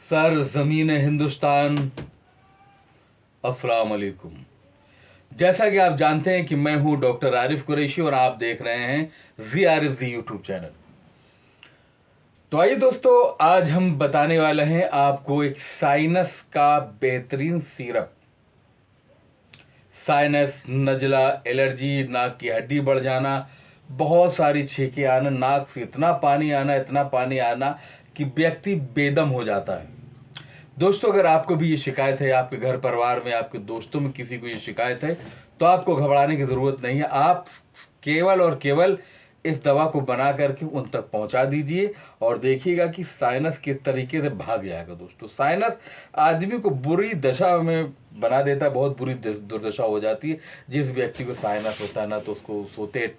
Sir ज़मीन हिंदुस्तान, अस्सलाम वालेकुम। जैसा कि आप जानते हैं कि मैं हूं डॉक्टर आरिफ कुरैशी और आप देख रहे हैं जी आरिफ जी यूट्यूब चैनल। तो आइए दोस्तों, आज हम बताने वाले हैं आपको एक साइनस का बेहतरीन सिरप। साइनस, नजला, एलर्जी, नाक की हड्डी बढ़ जाना, बहुत सारी छींकें आना, नाक से इतना पानी आना कि व्यक्ति बेदम हो जाता है। दोस्तों, अगर आपको भी ये शिकायत है, आपके घर परिवार में, आपके दोस्तों में किसी को ये शिकायत है, तो आपको घबराने की ज़रूरत नहीं है। आप केवल और केवल इस दवा को बना करके उन तक पहुंचा दीजिए और देखिएगा कि साइनस किस तरीके से भाग जाएगा। दोस्तों, साइनस आदमी को बुरी दशा में बना देता है, बहुत बुरी दुर्दशा हो जाती है। जिस व्यक्ति को साइनस होता है ना, तो उसको सोते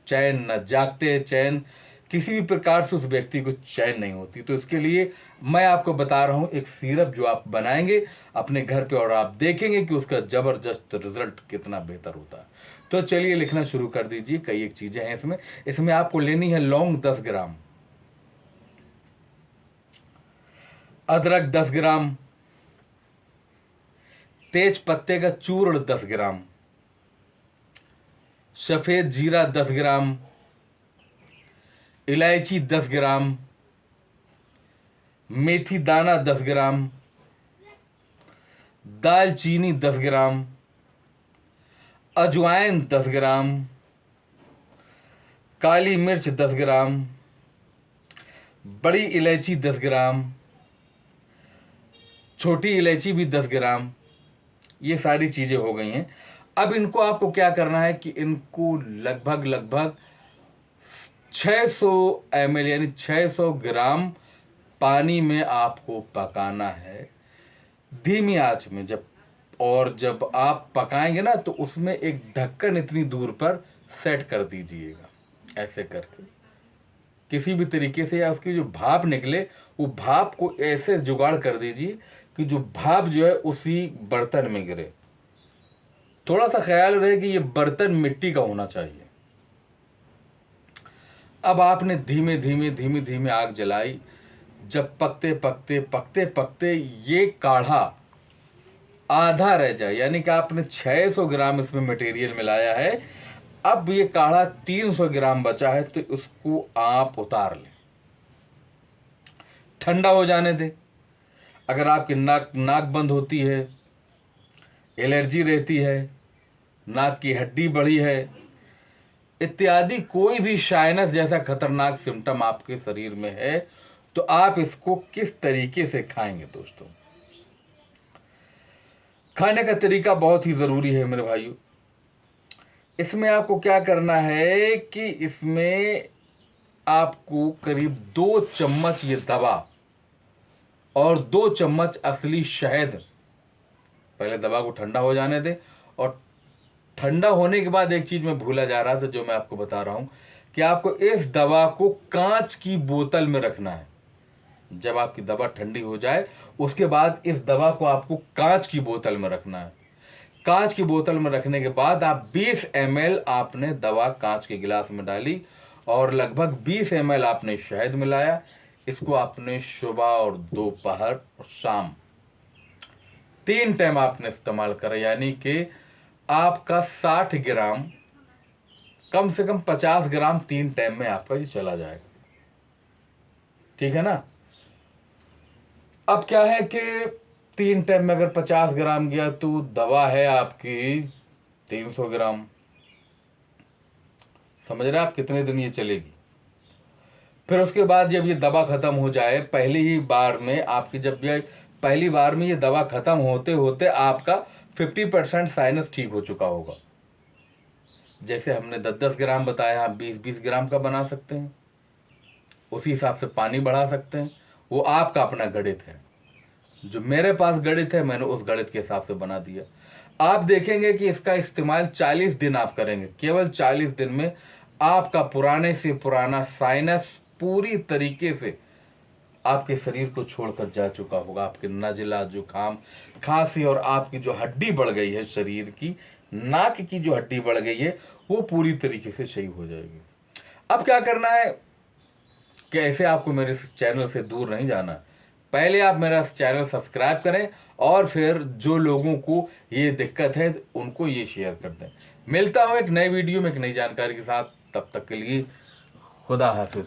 चैन, न जागते चैन, किसी भी प्रकार से उस व्यक्ति को चैन नहीं होती। तो इसके लिए मैं आपको बता रहा हूं एक सिरप जो आप बनाएंगे अपने घर पे और आप देखेंगे कि उसका जबरदस्त रिजल्ट कितना बेहतर होता है। तो चलिए लिखना शुरू कर दीजिए। कई एक चीजें हैं इसमें आपको लेनी है लौंग 10 ग्राम, अदरक 10 ग्राम, तेज पत्ते का चूर्ण 10 ग्राम, सफेद जीरा 10 ग्राम, इलायची 10 ग्राम, मेथी दाना 10 ग्राम, दालचीनी 10 ग्राम, अजवाइन 10 ग्राम, काली मिर्च 10 ग्राम, बड़ी इलायची 10 ग्राम, छोटी इलायची भी 10 ग्राम। ये सारी चीज़ें हो गई हैं। अब इनको आपको क्या करना है कि इनको लगभग 600 ml यानी 600 ग्राम पानी में आपको पकाना है धीमी आंच में। जब आप पकाएंगे ना, तो उसमें एक ढक्कन इतनी दूर पर सेट कर दीजिएगा, ऐसे करके किसी भी तरीके से, या उसकी जो भाप निकले वो भाप को ऐसे जुगाड़ कर दीजिए कि जो भाप जो है उसी बर्तन में गिरे। थोड़ा सा ख्याल रहे कि ये बर्तन मिट्टी का होना चाहिए। अब आपने धीमे धीमे आग जलाई। जब पकते पकते ये काढ़ा आधा रह जाए, यानी कि आपने 600 ग्राम इसमें मटेरियल मिलाया है, अब ये काढ़ा 300 ग्राम बचा है, तो उसको आप उतार लें, ठंडा हो जाने दें। अगर आपकी नाक बंद होती है, एलर्जी रहती है, नाक की हड्डी बढ़ी है, इत्यादि कोई भी साइनस जैसा खतरनाक सिम्टम आपके शरीर में है, तो आप इसको किस तरीके से खाएंगे। दोस्तों, खाने का तरीका बहुत ही जरूरी है मेरे भाइयों। इसमें आपको क्या करना है कि इसमें आपको करीब 2 चम्मच ये दवा और 2 चम्मच असली शहद, पहले दवा को ठंडा हो जाने दें। और ठंडा होने के बाद एक चीज मैं भूला जा रहा था, जो मैं आपको बता रहा हूं कि आपको इस दवा को कांच की बोतल में रखना है। जब आपकी दवा ठंडी हो जाए, उसके बाद इस दवा को आपको कांच की बोतल में रखना है। कांच की बोतल में रखने के बाद आप 20 ml आपने दवा कांच के गिलास में डाली और लगभग 20 ml आपने शहद मिलाया। इसको आपने सुबह और दोपहर और शाम 3 टाइम आपने इस्तेमाल करा, यानी कि आपका 60 ग्राम, कम से कम 50 ग्राम 3 टाइम में आपका ये चला जाएगा। ठीक है ना। अब क्या है कि 3 टाइम में अगर 50 ग्राम गया, तो दवा है आपकी 300 ग्राम। समझ रहे हैं आप कितने दिन ये चलेगी। फिर उसके बाद जब ये दवा खत्म हो जाए, पहली बार में ये दवा खत्म होते होते आपका 50% साइनस ठीक हो चुका होगा। जैसे हमने 10-10 ग्राम बताया, आप 20-20 ग्राम का बना सकते हैं। उसी हिसाब से पानी बढ़ा सकते हैं। वो आपका अपना गणित है। जो मेरे पास गणित है, मैंने उस गणित के हिसाब से बना दिया। आप देखेंगे कि इसका इस्तेमाल 40 दिन आप करेंगे। केवल 40 दिन में आपका पुराने से पुराना साइनस पूरी तरीके से आपके शरीर को छोड़कर जा चुका होगा। आपके नजला, जुकाम, खांसी और आपकी जो हड्डी बढ़ गई है शरीर की, नाक की जो हड्डी बढ़ गई है, वो पूरी तरीके से सही हो जाएगी। अब क्या करना है कि ऐसे आपको मेरे चैनल से दूर नहीं जाना। पहले आप मेरा चैनल सब्सक्राइब करें और फिर जो लोगों को ये दिक्कत है उनको ये शेयर कर दें। मिलता हूँ एक नई वीडियो में एक नई जानकारी के साथ, तब तक के लिए खुदा हाफिज।